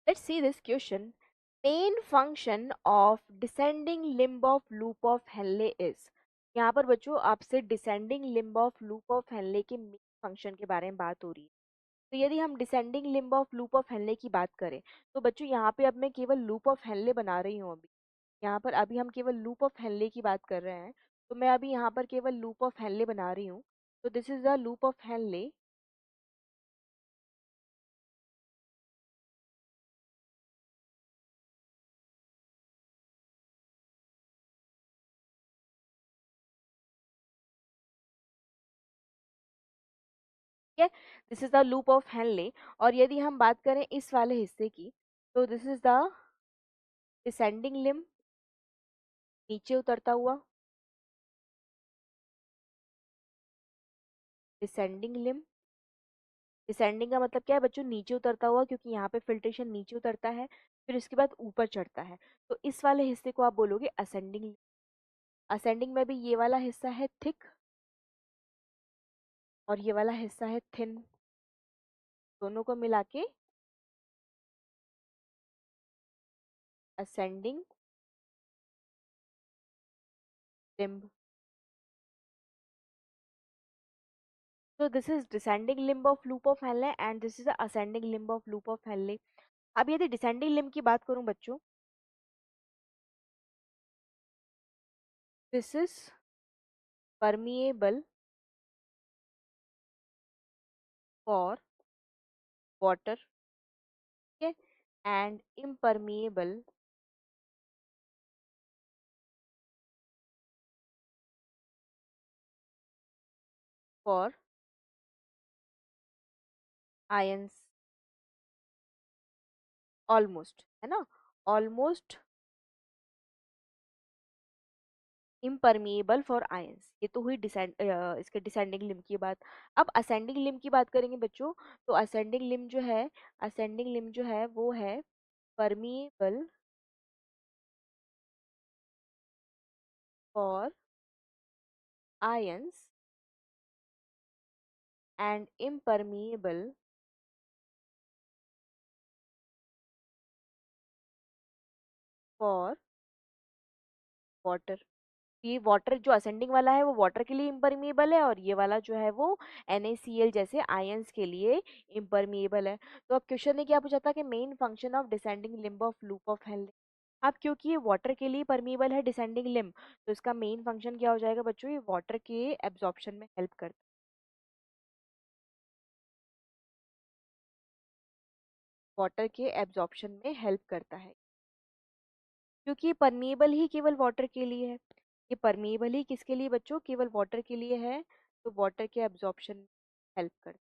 Let's see this question. Main function of descending limb of loop of Henle is. यहाँ पर बच्चों आपसे descending limb of loop of Henle के main function के बारे में बात हो रही है। तो यदि हम descending limb of loop of Henle की बात करें तो बच्चों यहाँ पे अब मैं केवल लूप ऑफ हेनले बना रही हूँ। अभी यहाँ पर अभी हम केवल लूप ऑफ हेनले की बात कर रहे हैं, तो मैं अभी यहाँ पर केवल लूप ऑफ हेनले बना रही हूँ। तो this is the loop of Henle. ठीक है, this is the loop of Henle. और यदि हम बात करें इस वाले हिस्से की, तो this is the descending limb, नीचे उतरता हुआ डिसेंडिंग लिम्ब। डिसेंडिंग का मतलब क्या है बच्चों? नीचे उतरता हुआ, क्योंकि यहाँ पे फिल्ट्रेशन नीचे उतरता है फिर उसके बाद ऊपर चढ़ता है। तो इस वाले हिस्से को आप बोलोगे असेंडिंग। असेंडिंग में भी ये वाला हिस्सा है थिक और ये वाला हिस्सा है थिन, दोनों को मिला के ascending limb. So this is descending limb of loop of Henle and this is the ascending limb of loop of Henle. अब यदि descending limb की बात करूं बच्चों, this is permeable for water, okay, and impermeable for ions, almost, है ना? Almost impermeable for ions। ये तो हुई इसके डिसेंडिंग लिम्ब की बात। अब असेंडिंग लिम्ब की बात करेंगे बच्चों, तो असेंडिंग लिम्ब जो है, असेंडिंग लिम्ब जो है वो है permeable for ions and impermeable for water. ये वाटर जो असेंडिंग वाला है वो वाटर के लिए इम्परमिएबल है और ये वाला जो है वो NaCl जैसे आयंस के लिए इम्परमिएबल है। तो अब क्वेश्चन ने क्या पूछा था कि main function of descending limb of loop of Henle. अब क्योंकि ये वाटर के लिए परमिएबल है डिसेंडिंग लिम्ब, तो इसका मेन फंक्शन क्या हो जाएगा बच्चों? ये वाटर के एब्जॉर्प्शन में हेल्प करता है। वाटर के एब्जॉर्प्शन में हेल्प करता है क्योंकि ये परमिएबल ही केवल वाटर के लिए है। ये परमिएबल ही किसके लिए बच्चों? केवल वाटर के लिए है। तो वाटर के एब्जॉर्प्शन में हेल्प करता है।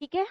ठीक है,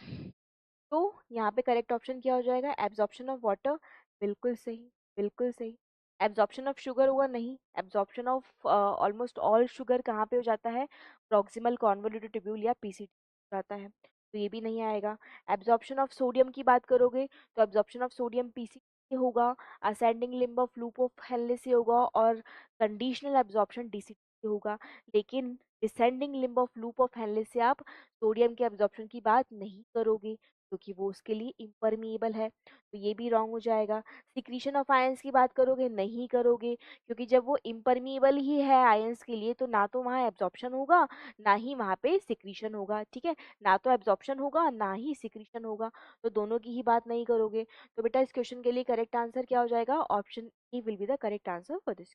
तो यहाँ पे करेक्ट ऑप्शन क्या हो जाएगा? Absorption of water. बिल्कुल सही, बिल्कुल सही। एब्जॉर्प्शन ऑफ शुगर हुआ नहीं। Absorption of almost all sugar कहाँ पे हो जाता है? प्रॉक्सिमल कॉन्वोल्यूटेड ट्यूब्यूल या PCT जाता है, तो ये भी नहीं आएगा। एब्जॉर्प्शन ऑफ सोडियम की बात करोगे तो एब्जॉर्प्शन ऑफ सोडियम PCT से होगा, ascending limb of loop of Henle से होगा और कंडीशनल एब्जॉर्प्शन DCT से होगा। लेकिन descending limb of loop of Henle से आप सोडियम के एब्जॉर्प्शन की बात नहीं करोगे क्योंकि वो उसके लिए इम्परमिएबल है, तो ये भी रॉन्ग हो जाएगा। सिक्रीशन ऑफ आयंस की बात करोगे? नहीं करोगे, क्योंकि जब वो इम्परमिएबल ही है आयंस के लिए तो ना तो वहाँ एब्जॉर्प्शन होगा ना ही वहाँ पे सिक्रीशन होगा। ठीक है, ना तो एब्जॉर्प्शन होगा ना ही सिक्रीशन होगा, तो दोनों की ही बात नहीं करोगे। तो बेटा इस क्वेश्चन के लिए करेक्ट आंसर क्या हो जाएगा? Option E will be the correct answer for this.